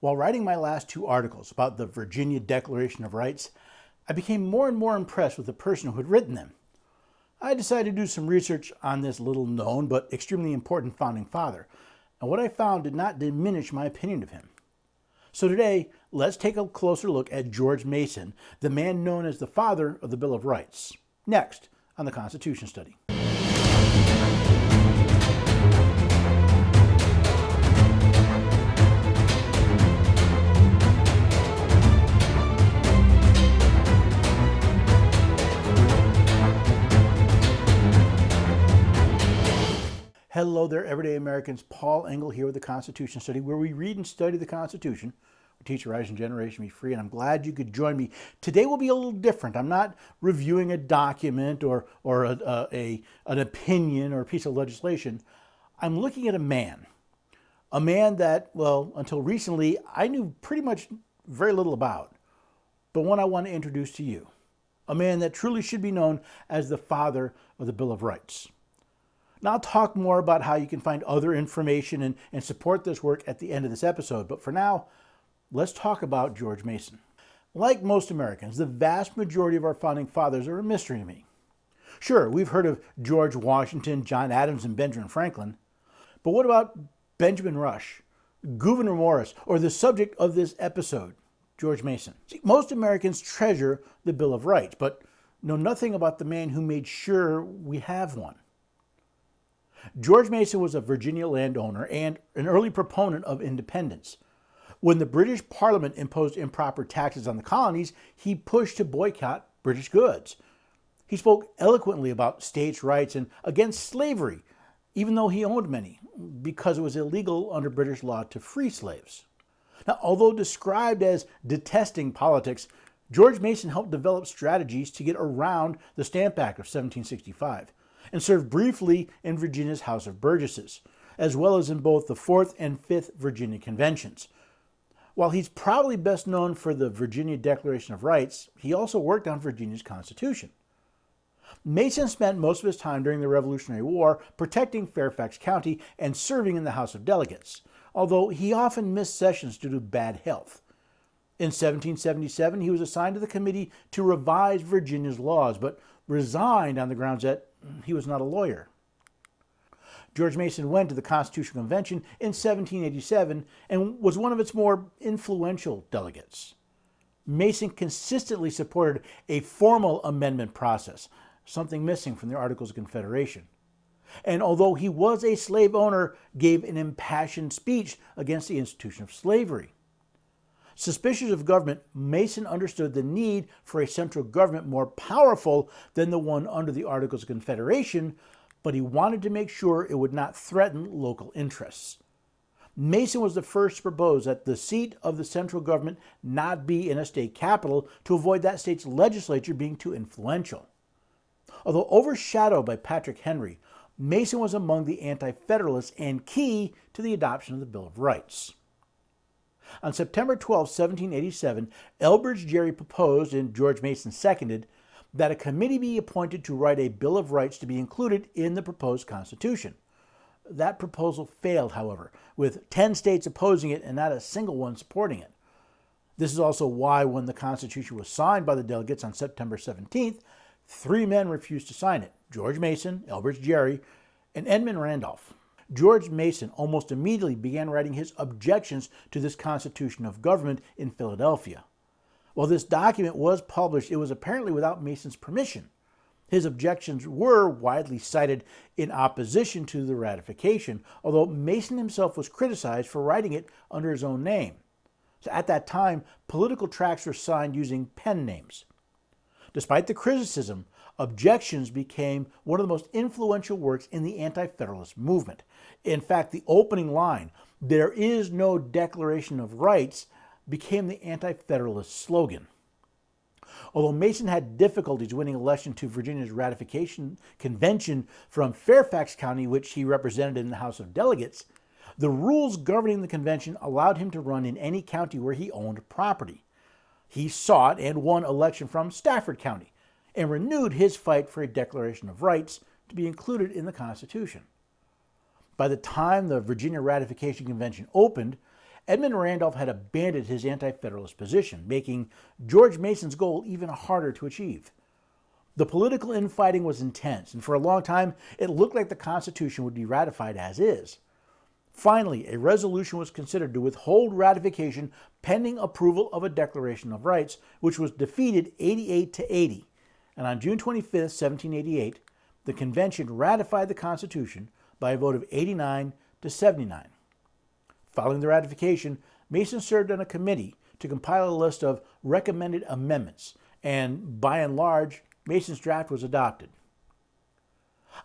While writing my last two articles about the Virginia Declaration of Rights, I became more and more impressed with the person who had written them. I decided to do some research on this little known but extremely important founding father, and what I found did not diminish my opinion of him. So today, let's take a closer look at George Mason, the man known as the father of the Bill of Rights, next on the Constitution Study. Hello there, everyday Americans. Paul Engel here with the Constitution Study, where we read and study the Constitution. We teach a rising generation be free, and I'm glad you could join me. Today will be a little different. I'm not reviewing a document or an opinion or a piece of legislation. I'm looking at a man that, well, until recently, I knew pretty much very little about, but one I want to introduce to you. A man that truly should be known as the father of the Bill of Rights. Now, I'll talk more about how you can find other information and support this work at the end of this episode. But for now, let's talk about George Mason. Like most Americans, the vast majority of our founding fathers are a mystery to me. Sure, we've heard of George Washington, John Adams, and Benjamin Franklin. But what about Benjamin Rush, Gouverneur Morris, or the subject of this episode, George Mason? See, most Americans treasure the Bill of Rights, but know nothing about the man who made sure we have one. George Mason was a Virginia landowner and an early proponent of independence. When the British Parliament imposed improper taxes on the colonies, he pushed to boycott British goods. He spoke eloquently about states' rights and against slavery, even though he owned many, because it was illegal under British law to free slaves. Now, although described as detesting politics, George Mason helped develop strategies to get around the Stamp Act of 1765. And served briefly in Virginia's House of Burgesses, as well as in both the 4th and 5th Virginia Conventions. While he's probably best known for the Virginia Declaration of Rights, he also worked on Virginia's Constitution. Mason spent most of his time during the Revolutionary War protecting Fairfax County and serving in the House of Delegates, although he often missed sessions due to bad health. In 1777, he was assigned to the committee to revise Virginia's laws, but resigned on the grounds that he was not a lawyer. George Mason went to the Constitutional Convention in 1787 and was one of its more influential delegates. Mason consistently supported a formal amendment process, something missing from the Articles of Confederation. And although he was a slave owner, gave an impassioned speech against the institution of slavery. Suspicious of government, Mason understood the need for a central government more powerful than the one under the Articles of Confederation, but he wanted to make sure it would not threaten local interests. Mason was the first to propose that the seat of the central government not be in a state capital to avoid that state's legislature being too influential. Although overshadowed by Patrick Henry, Mason was among the Anti-Federalists and key to the adoption of the Bill of Rights. On September 12, 1787, Elbridge Gerry proposed, and George Mason seconded, that a committee be appointed to write a Bill of Rights to be included in the proposed Constitution. That proposal failed, however, with 10 states opposing it and not a single one supporting it. This is also why when the Constitution was signed by the delegates on September 17th, 3 men refused to sign it: George Mason, Elbridge Gerry, and Edmund Randolph. George Mason almost immediately began writing his objections to this constitution of government in Philadelphia. While this document was published, it was apparently without Mason's permission. His objections were widely cited in opposition to the ratification, although Mason himself was criticized for writing it under his own name. So at that time, political tracts were signed using pen names. Despite the criticism, Objections became one of the most influential works in the Anti-Federalist movement. In fact, the opening line, "There is no Declaration of Rights," became the Anti-Federalist slogan. Although Mason had difficulties winning election to Virginia's ratification convention from Fairfax County, which he represented in the House of Delegates, the rules governing the convention allowed him to run in any county where he owned property. He sought and won election from Stafford County and renewed his fight for a Declaration of Rights to be included in the Constitution. By the time the Virginia Ratification Convention opened, Edmund Randolph had abandoned his anti-federalist position, making George Mason's goal even harder to achieve. The political infighting was intense, and for a long time, it looked like the Constitution would be ratified as is. Finally, a resolution was considered to withhold ratification pending approval of a Declaration of Rights, which was defeated 88-80. And on June 25, 1788, the convention ratified the Constitution by a vote of 89-79. Following the ratification, Mason served on a committee to compile a list of recommended amendments, and by and large, Mason's draft was adopted.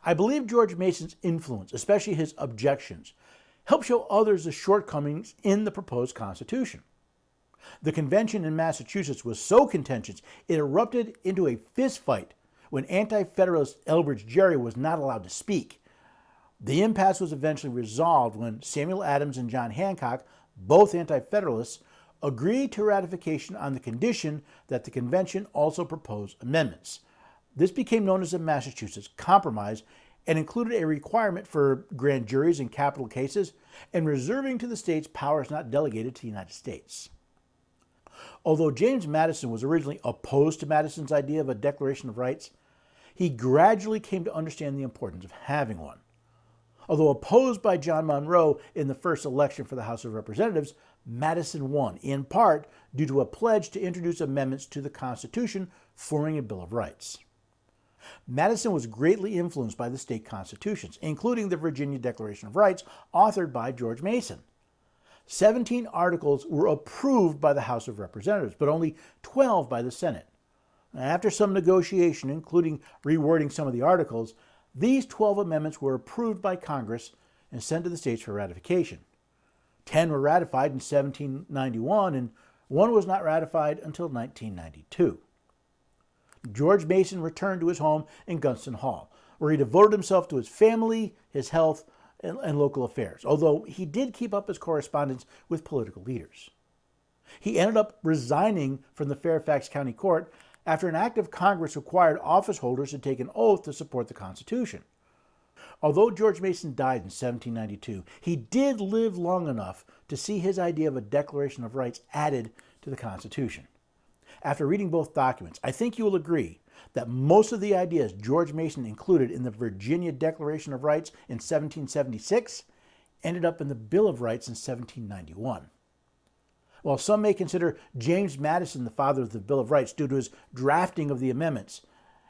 I believe George Mason's influence, especially his objections, helped show others the shortcomings in the proposed Constitution. The convention in Massachusetts was so contentious it erupted into a fistfight when anti-federalist Elbridge Gerry was not allowed to speak. The impasse was eventually resolved when Samuel Adams and John Hancock, both anti-federalists, agreed to ratification on the condition that the convention also propose amendments. This became known as the Massachusetts Compromise and included a requirement for grand juries in capital cases and reserving to the states powers not delegated to the United States. Although James Madison was originally opposed to Madison's idea of a Declaration of Rights, he gradually came to understand the importance of having one. Although opposed by John Monroe in the first election for the House of Representatives, Madison won, in part due to a pledge to introduce amendments to the Constitution, forming a Bill of Rights. Madison was greatly influenced by the state constitutions, including the Virginia Declaration of Rights, authored by George Mason. 17 articles were approved by the House of Representatives, but only 12 by the Senate. After some negotiation, including rewording some of the articles, these 12 amendments were approved by Congress and sent to the states for ratification. 10 were ratified in 1791, and one was not ratified until 1992. George Mason returned to his home in Gunston Hall, where he devoted himself to his family, his health, and local affairs, although he did keep up his correspondence with political leaders. He ended up resigning from the Fairfax County Court after an act of Congress required office holders to take an oath to support the Constitution. Although George Mason died in 1792, he did live long enough to see his idea of a Declaration of Rights added to the Constitution. After reading both documents, I think you will agree that most of the ideas George Mason included in the Virginia Declaration of Rights in 1776 ended up in the Bill of Rights in 1791. While some may consider James Madison the father of the Bill of Rights due to his drafting of the amendments,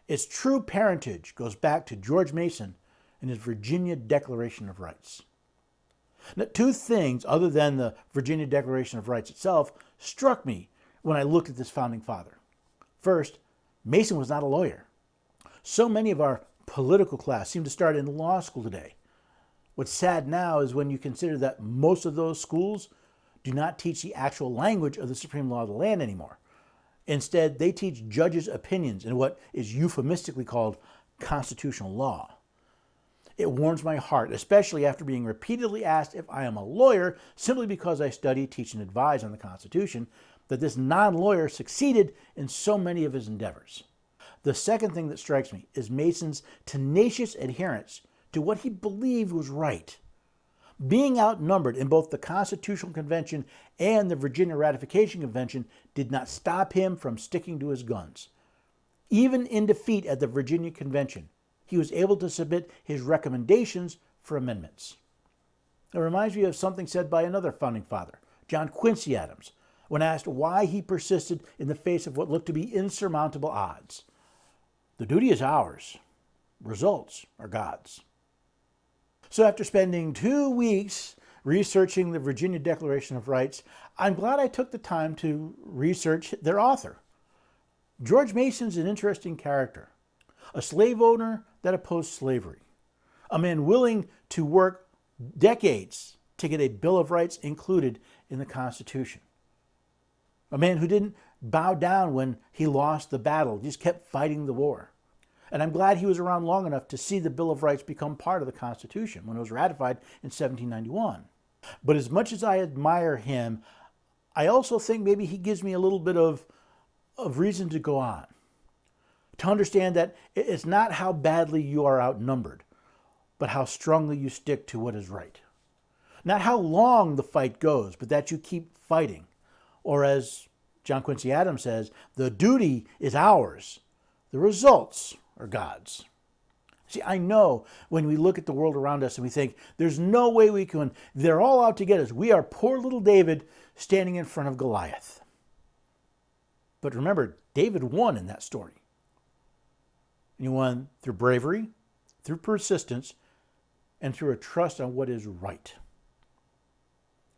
its true parentage goes back to George Mason and his Virginia Declaration of Rights. Now, two things, other than the Virginia Declaration of Rights itself, struck me when I looked at this founding father. First, Mason was not a lawyer. So many of our political class seem to start in law school today. What's sad now is when you consider that most of those schools do not teach the actual language of the supreme law of the land anymore. Instead, they teach judges' opinions in what is euphemistically called constitutional law. It warms my heart, especially after being repeatedly asked if I am a lawyer simply because I study, teach, and advise on the Constitution, that this non-lawyer succeeded in so many of his endeavors. The second thing that strikes me is Mason's tenacious adherence to what he believed was right. Being outnumbered in both the Constitutional Convention and the Virginia Ratification Convention did not stop him from sticking to his guns. Even in defeat at the Virginia Convention, he was able to submit his recommendations for amendments. It reminds me of something said by another founding father, John Quincy Adams, when asked why he persisted in the face of what looked to be insurmountable odds. The duty is ours. Results are God's. So after spending 2 weeks researching the Virginia Declaration of Rights, I'm glad I took the time to research their author. George Mason's an interesting character, a slave owner that opposed slavery, a man willing to work decades to get a Bill of Rights included in the Constitution, a man who didn't bow down when he lost the battle, just kept fighting the war. And I'm glad he was around long enough to see the Bill of Rights become part of the Constitution when it was ratified in 1791. But as much as I admire him, I also think maybe he gives me a little bit of reason to go on. To understand that it's not how badly you are outnumbered, but how strongly you stick to what is right. Not how long the fight goes, but that you keep fighting. Or as John Quincy Adams says, the duty is ours. The results are God's. See, I know when we look at the world around us and we think, there's no way we can, they're all out to get us. We are poor little David standing in front of Goliath. But remember, David won in that story. And he won through bravery, through persistence, and through a trust on what is right.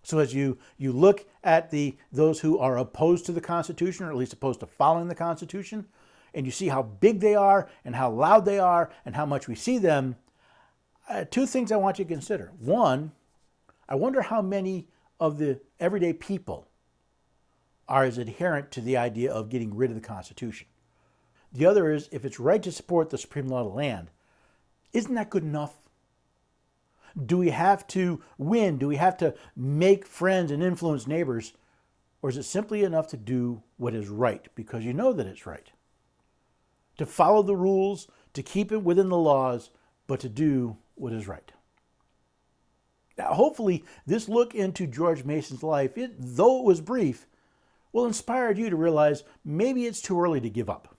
So as you look at those who are opposed to the Constitution, or at least opposed to following the Constitution, and you see how big they are and how loud they are and how much we see them, two things I want you to consider. One, I wonder how many of the everyday people are as adherent to the idea of getting rid of the Constitution. The other is, if it's right to support the supreme law of the land, isn't that good enough? Do we have to win? Do we have to make friends and influence neighbors? Or is it simply enough to do what is right because you know that it's right? To follow the rules, to keep it within the laws, but to do what is right. Now, hopefully, this look into George Mason's life, though it was brief, will inspire you to realize maybe it's too early to give up.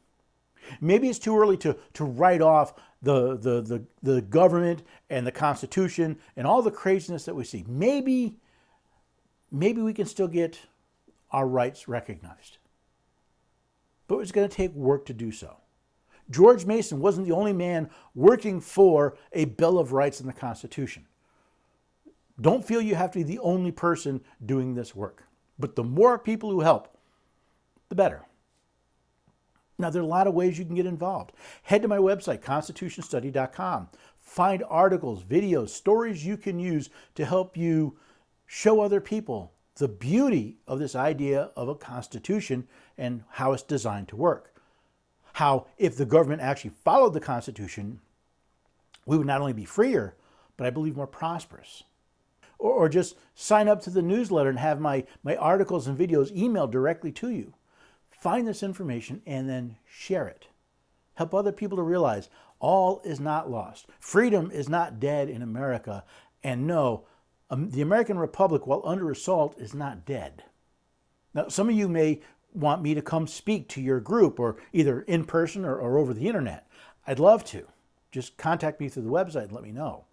Maybe it's too early to write off the government and the Constitution and all the craziness that we see. Maybe we can still get our rights recognized. But it's going to take work to do so. George Mason wasn't the only man working for a Bill of Rights in the Constitution. Don't feel you have to be the only person doing this work. But the more people who help, the better. Now, there are a lot of ways you can get involved. Head to my website, constitutionstudy.com. Find articles, videos, stories you can use to help you show other people the beauty of this idea of a constitution and how it's designed to work. How, if the government actually followed the Constitution, we would not only be freer, but I believe more prosperous. Or just sign up to the newsletter and have my articles and videos emailed directly to you. Find this information and then share it. Help other people to realize all is not lost. Freedom is not dead in America. And no, the American Republic, while under assault, is not dead. Now, some of you may want me to come speak to your group, or either in person or over the internet. I'd love to. Just contact me through the website and let me know.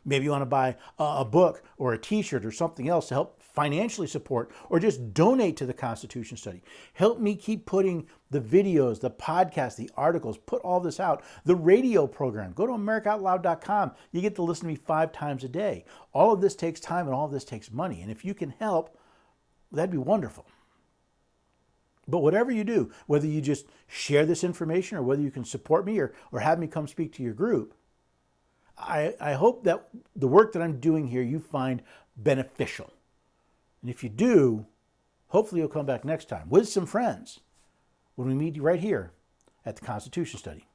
Maybe you want to buy a book or a t-shirt or something else to help financially support, or just donate to the Constitution Study. Help me keep putting the videos, the podcasts, the articles, put all this out. The radio program. Go to AmericaOutloud.com. You get to listen to me 5 times a day. All of this takes time and all of this takes money. And if you can help, that'd be wonderful. But whatever you do, whether you just share this information or whether you can support me or have me come speak to your group, I hope that the work that I'm doing here you find beneficial. And if you do, hopefully you'll come back next time with some friends when we meet right here at the Constitution Study.